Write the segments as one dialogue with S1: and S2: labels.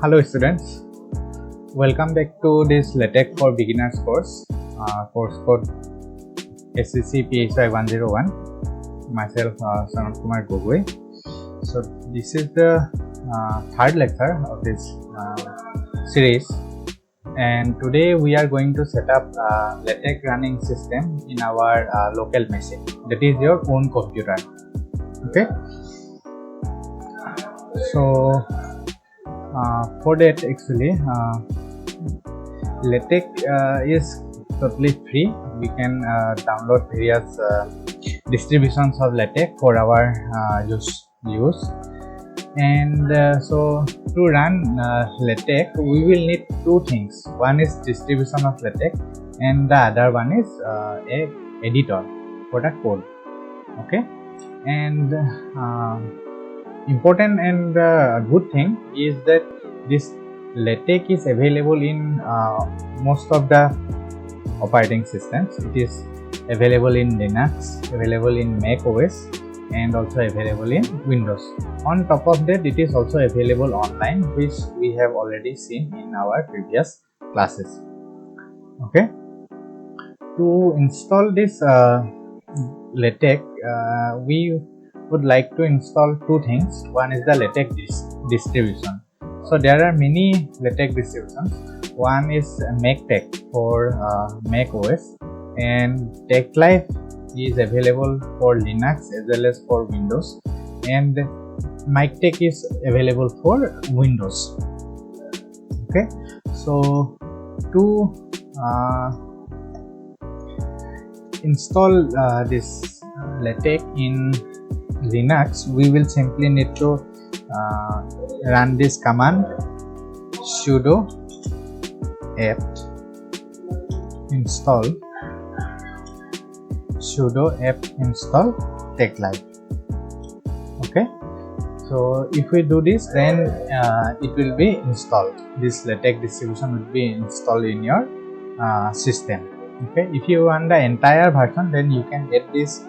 S1: Hello students, welcome back to this Latex for Beginners course, course code SCC PHY 101. Myself Sanat Kumar Gogoi. So this is the third lecture of this series, and today we are going to set up a Latex running system in our local machine, that is your own computer. Okay, so for that actually Latex is totally free. We can download various distributions of Latex for our use. And so to run Latex we will need two things. One is distribution of Latex and the other one is a editor for the code. Okay, and important and good thing is that this Latex is available in most of the operating systems. It is available in Linux, available in Mac OS, and also available in Windows. On top of that, it is also available online, which we have already seen in our previous classes. Okay, to install this Latex, we would like to install two things. One is the Latex distribution. So there are many Latex distributions. One is MacTeX for Mac OS, and TechLife is available for Linux as well as for Windows, and MacTeX is available for Windows. Okay, so to install this Latex in Linux, we will simply need to run this command sudo apt install TechLife. Okay, so if we do this, then it will be installed. This Latex distribution will be installed in your system. Okay, if you want the entire version, then you can get this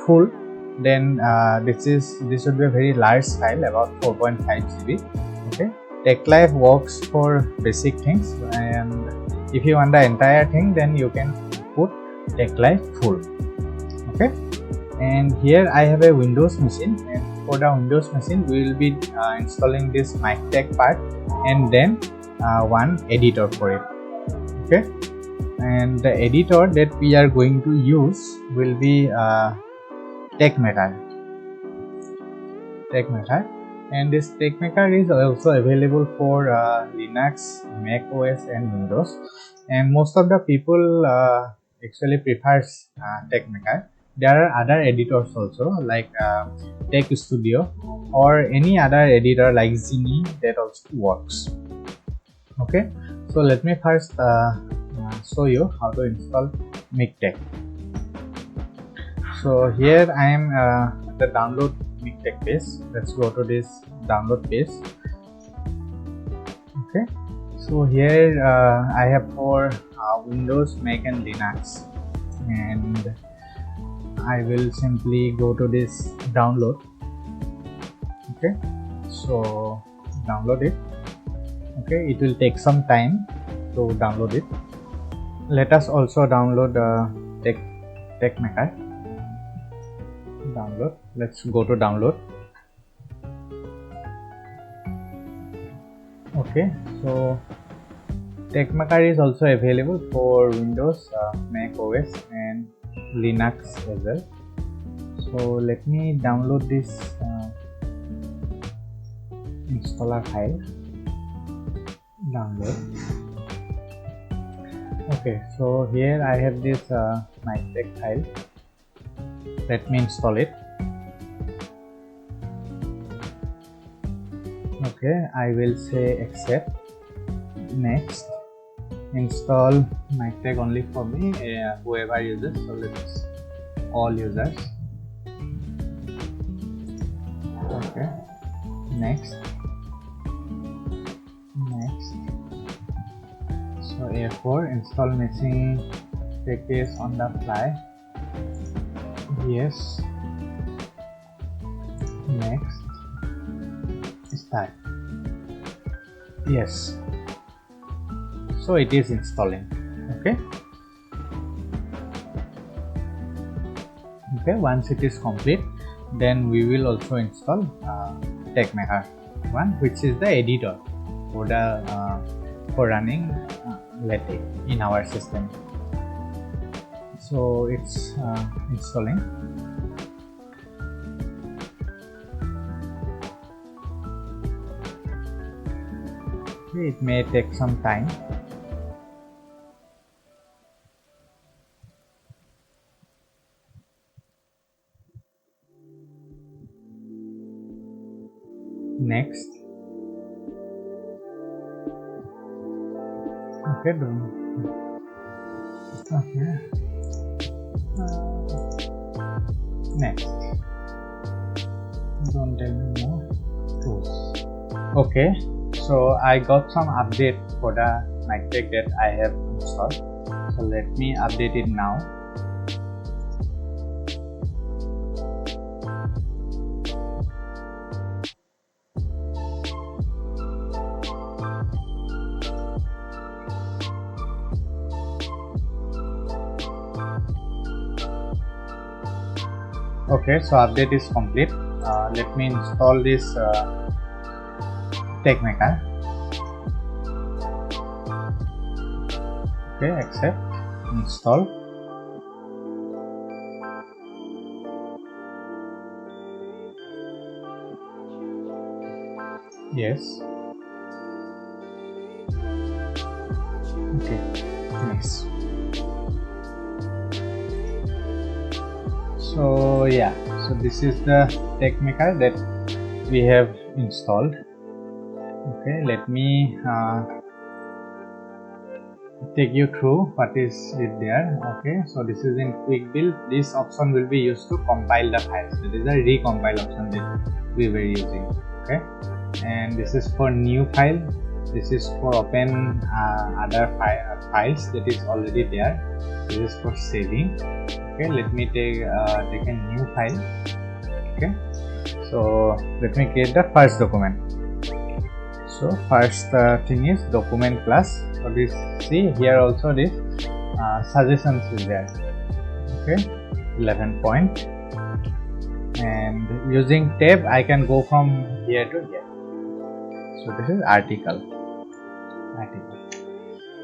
S1: full. Then this would be a very large file, about 4.5 GB. Okay, TechLife works for basic things, and if you want the entire thing, then you can put TechLife full. Okay, and here I have a Windows machine, and for the Windows machine we will be installing this MacTeX part and then one editor for it. Okay, and the editor that we are going to use will be TechMaker, and this TechMaker is also available for Linux, Mac OS, and Windows. And most of the people actually prefers TechMaker. There are other editors also, like Tech Studio or any other editor like Zini, that also works. Okay, so let me first show you how to install MacTeX. So here I am at the download MacTeX page. Let's go to this download page. Okay, so here I have for Windows, Mac, and Linux, and I will simply go to this download. Okay, so download it. Okay, it will take some time to download it. Let us also download TechMaker. Download. Let's go to download. Okay, so TechMaker is also available for Windows, Mac OS, and Linux as well. So let me download this installer file. Download. Okay, so here I have this MacTeX file. Let me install it. Okay, I will say accept. Next, install MacTeX only for me, whoever uses. So let's all users. Okay, next. So A4, install missing package on the fly. Yes. Next, start. Yes, so it is installing. Okay, once it is complete, then we will also install TechMaker one, which is the editor for the for running Latex in our system. So it's installing. Okay, it may take some time. Next. Okay, next. Don't tell me more tools. Okay, so I got some update for the mic tech that I have installed. So let me update it now. Okay, so update is complete. Let me install this TechMaker. Okay, accept, install. Yes. Okay, nice. So yeah, so this is the TechMaker that we have installed. Okay, let me take you through what is it there. Okay, so this is in quick build. This option will be used to compile the files. It is a recompile option that we were using. Okay, and this is for new file. This is for open other files that is already there. This is for saving. Okay, let me take a new file. Okay, so let me create the first document. So first thing is document class. So this, see here also this suggestions is there. Okay, 11 point, and using tab I can go from here to here. So this is article.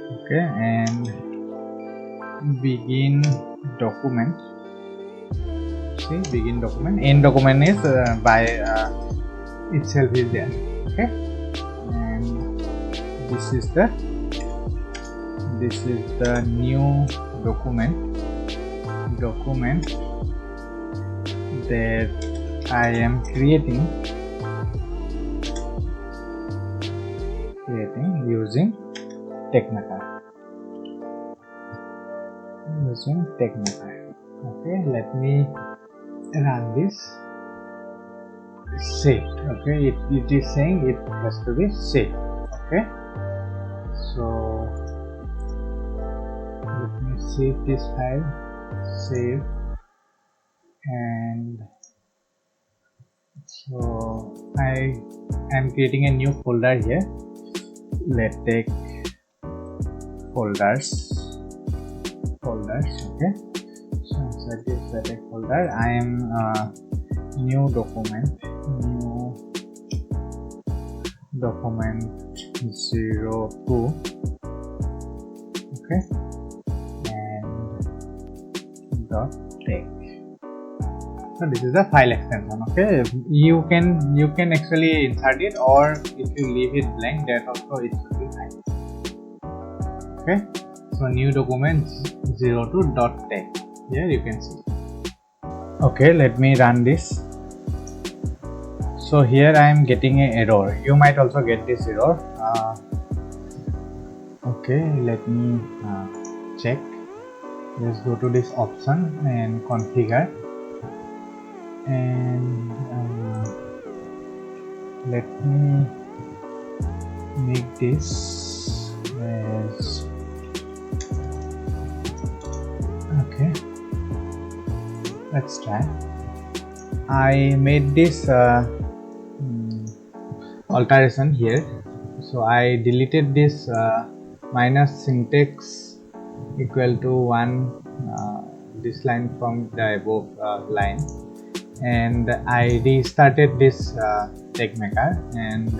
S1: Okay, and begin document. See, begin document. End document is by itself is there. Okay, and this is the new document that I am creating using TechMaker. Okay, let me run this. Saved. Okay, it is saying it has to be saved. Okay, so let me save this file. Save, and so I am creating a new folder here. Latex folders. Okay, so inside this Latex folder I am new document 02. Okay, and .text. So this is the file extension. Okay, you can actually insert it, or if you leave it blank, that also it should be fine. Okay, so new document 02.text. Here you can see. Okay, let me run this. So here I am getting an error. You might also get this error. Okay, let me check. Let's go to this option and configure, and let me make this as okay. Let's try. I made this alteration here. so I deleted this minus syntax equal to 1 this line from the above line, and I restarted this TechMaker, and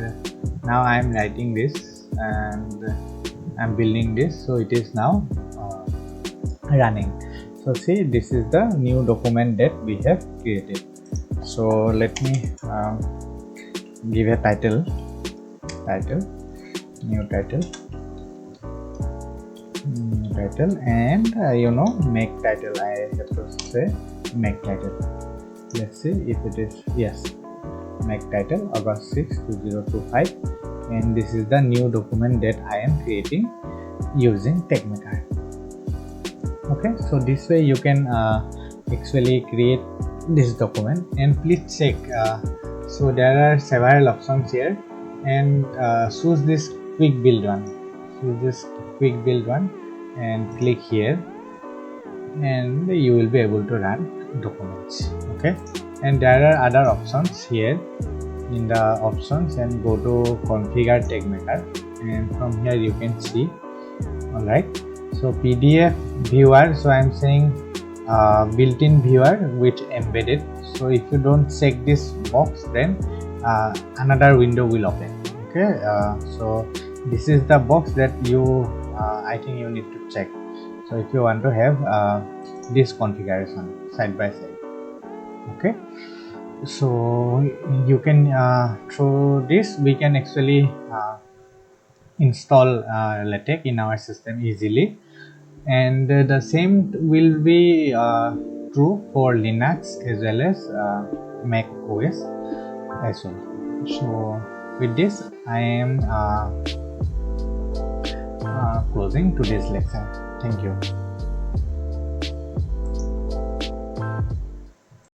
S1: now I am writing this and I'm building this, so it is now running. So see, this is the new document that we have created. So let me give a title, new title, and make title. I have to say make title. Let's see if it is, yes, make title August 6, 2025, and this is the new document that I am creating using TechMaker. Okay, so this way you can actually create this document, and please check. So there are several options here, and choose this quick build one. And click here, and you will be able to run documents. Okay, and there are other options here in the options, and go to configure TechMaker, and from here you can see. All right, so PDF viewer, so I am saying built-in viewer with embedded. So if you don't check this box, then another window will open. Okay, so this is the box that you I think you need to check. So if you want to have this configuration side by side. Okay, so you can through this we can actually install LaTeX in our system easily, and the same will be true for Linux as well as Mac OS as well. So with this I am closing today's lecture. Thank you.